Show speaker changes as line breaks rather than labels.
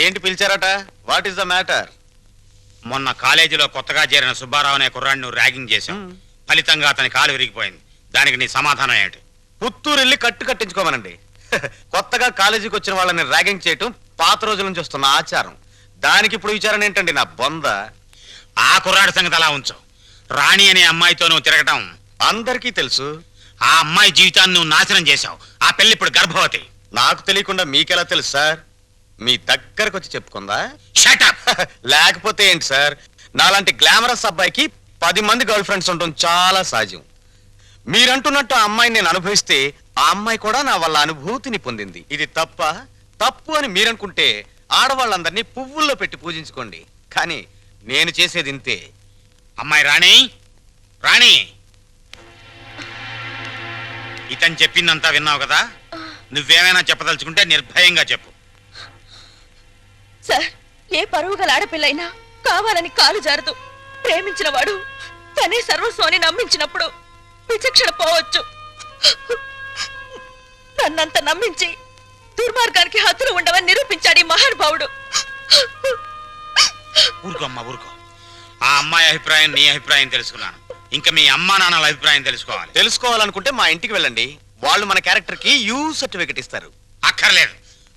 ఏంటి పిలిచారట? What is the matter?
మొన్న కాలేజీలో కొత్తగా చేరిన సుబ్బారావు అనే కుర్రాడిని ర్యాగింగ్ చేశాం. ఫలితంగా అతని కాలు విరిగిపోయింది. దానికి నీ సమాధానం ఏంటి?
పుత్తూరు వెళ్ళి కట్టించుకోమనండి. కొత్తగా కాలేజీకి వచ్చిన వాళ్ళని ర్యాగింగ్ చేయటం పాత రోజుల నుంచి వస్తున్న ఆచారం. దానికి ఇప్పుడు విచారణ ఏంటండి నా బొంద?
ఆ కుర్రాడి సంగతి అలా ఉంచు. రాణి అనే అమ్మాయితో నువ్వు తిరగటం
అందరికీ తెలుసు.
ఆ అమ్మాయి జీవితాన్ని నువ్వు నాశనం చేశావు. ఆ పెళ్లి ఇప్పుడు గర్భవతి.
నాకు తెలియకుండా మీకెలా తెలుసు సార్? మీ దగ్గరకు వచ్చి చెప్పుకుందా?
Shut up.
లేకపోతే ఏంటి సార్? నాలాంటి గ్లామరస్ అబ్బాయికి 10 మంది గర్ల్ ఫ్రెండ్స్ ఉండటం చాలా సహజం. మీరంటున్నట్టు ఆ అమ్మాయిని నేను అనుభవిస్తే ఆ అమ్మాయి కూడా నా వల్ల అనుభూతిని పొందింది. ఇది తప్పు అని మీరనుకుంటే ఆడవాళ్ళందరినీ పువ్వుల్లో పెట్టి పూజించుకోండి. కానీ నేను చేసేది ఇంతే.
అమ్మాయి రాణి, రాణి, ఇతను చెప్పిందంతా విన్నావు కదా? నువ్వేమైనా చెప్పదలుచుకుంటే నిర్భయంగా చెప్పు.
సార్, ఏ పరువు గల ఆడపిల్లైనా కావాలని కాలు జారదు. ప్రేమించిన వాడు తనే సర్వస్వాన్ని నమ్మించినప్పుడు విచక్షణ పోవచ్చు. నన్నంత నమ్మించి దుర్మార్గానికి హద్దులు ఉండవని నిరూపించాడు ఈ మహానుభావుడు.
ఊరుకో అమ్మా, ఊరుకో. ఆ అమ్మాయి అభిప్రాయం, నీ అభిప్రాయం తెలుసుకున్నాను. ఇంకా మీ అమ్మా నాన్నల అభిప్రాయం తెలుసుకోవాలనుకుంటే
మా ఇంటికి వెళ్ళండి. వాళ్ళు మన క్యారెక్టర్ కి యూ సర్టిఫికెట్ ఇస్తారు.
అక్కర్లేదు.